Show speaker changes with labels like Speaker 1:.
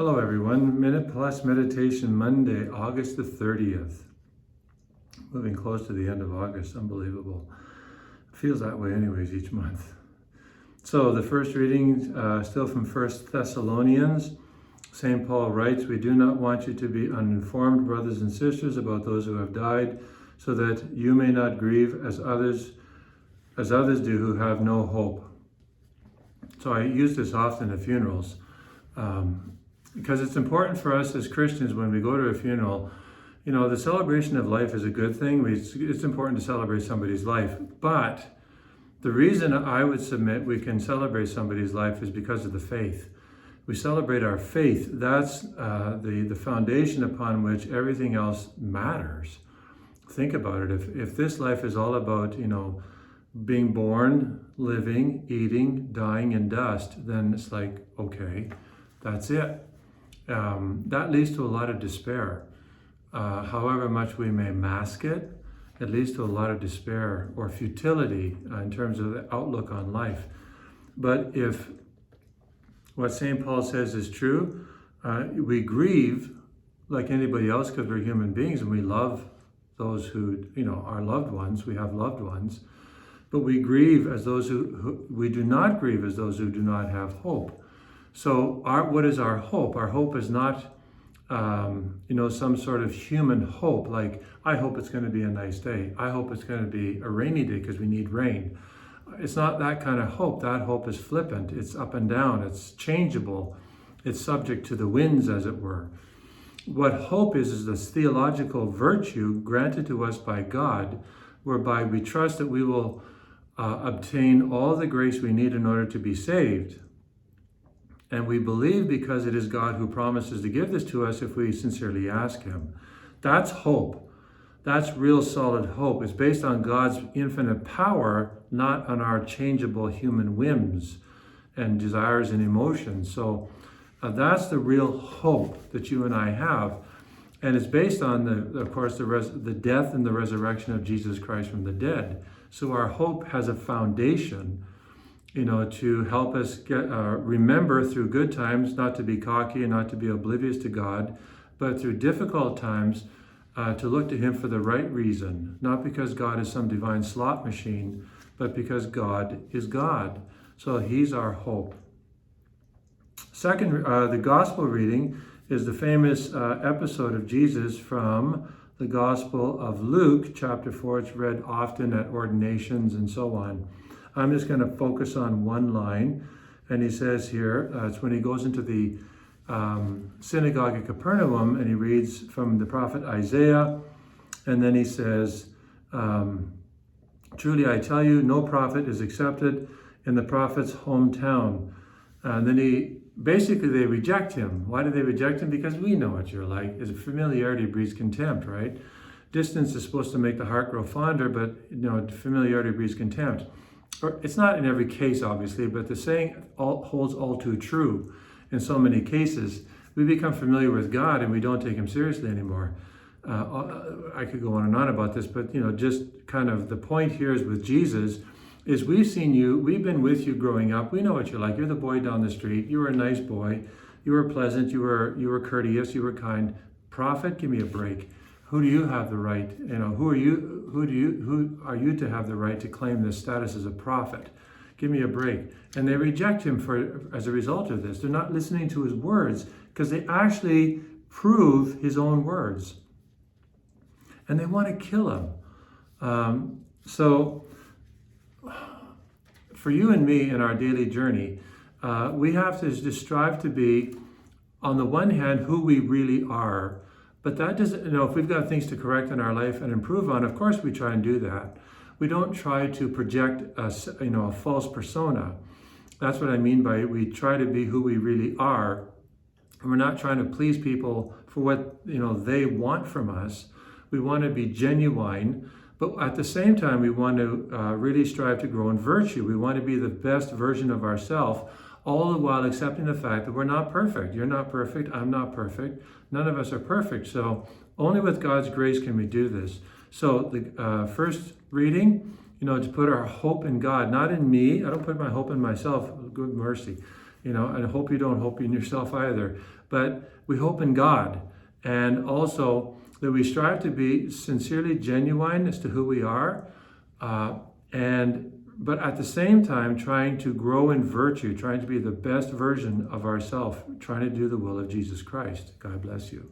Speaker 1: Hello everyone, Minute Plus Meditation Monday, August the 30th. Moving close to the end of August, unbelievable. It feels that way anyways each month. So the first reading, still from 1 Thessalonians. St. Paul writes, "We do not want you to be uninformed, brothers and sisters, about those who have died, so that you may not grieve as others do who have no hope." So I use this often at funerals. Because it's important for us as Christians when we go to a funeral, the celebration of life is a good thing. It's important to celebrate somebody's life. But the reason I would submit we can celebrate somebody's life is because of the faith. We celebrate our faith. That's the foundation upon which everything else matters. Think about it. If this life is all about, being born, living, eating, dying in dust, then it's like, okay, that's it. That leads to a lot of despair. However much we may mask it, it leads to a lot of despair or futility in terms of the outlook on life. But if what St. Paul says is true, we grieve like anybody else because we're human beings and we love those who, our loved ones, we have loved ones, but we grieve as those we do not grieve as those who do not have hope. So what is our hope? Our hope is not, some sort of human hope, like, I hope it's going to be a nice day. I hope it's going to be a rainy day because we need rain. It's not that kind of hope. That hope is flippant. It's up and down. It's changeable. It's subject to the winds, as it were. What hope is this theological virtue granted to us by God, whereby we trust that we will obtain all the grace we need in order to be saved. And we believe because it is God who promises to give this to us if we sincerely ask Him. That's hope. That's real solid hope. It's based on God's infinite power, not on our changeable human whims and desires and emotions. So that's the real hope that you and I have. And it's based on, the death and the resurrection of Jesus Christ from the dead. So our hope has a foundation, to help us remember through good times not to be cocky and not to be oblivious to God, but through difficult times to look to Him for the right reason, not because God is some divine slot machine, but because God is God. So He's our hope. Second, the gospel reading is the famous episode of Jesus from the Gospel of Luke, chapter 4. It's read often at ordinations and so on. I'm just going to focus on one line, and he says here, it's when he goes into the synagogue at Capernaum, and he reads from the prophet Isaiah, and then he says, "Truly I tell you, no prophet is accepted in the prophet's hometown." And then they reject him. Why do they reject him? Because we know what you're like. Familiarity breeds contempt, right? Distance is supposed to make the heart grow fonder, but familiarity breeds contempt. It's not in every case, obviously, but the saying holds all too true in so many cases. We become familiar with God and we don't take Him seriously anymore. I could go on and on about this, but just kind of the point here is with Jesus is we've seen you, we've been with you growing up. We know what you're like. You're the boy down the street. You were a nice boy. You were pleasant. You were courteous. You were kind. Prophet, give me a break. Who do you have the right? Who are you to have the right to claim this status as a prophet? Give me a break. And they reject him as a result of this. They're not listening to his words because they actually prove his own words. And they want to kill him. So for you and me in our daily journey, we have to just strive to be, on the one hand, who we really are. But that doesn't, if we've got things to correct in our life and improve on, of course we try and do that. We don't try to project a false persona. That's what I mean by we try to be who we really are. And we're not trying to please people for what they want from us. We want to be genuine, but at the same time we want to really strive to grow in virtue. We want to be the best version of ourselves, all the while accepting the fact that we're not perfect. You're not perfect. I'm not perfect. None of us are perfect. So only with God's grace can we do this. So the first reading, to put our hope in God, not in me. I don't put my hope in myself. Good mercy. and I hope you don't hope in yourself either. But we hope in God, and also that we strive to be sincerely genuine as to who we are, but at the same time trying to grow in virtue, trying to be the best version of ourselves, trying to do the will of Jesus Christ. God bless you.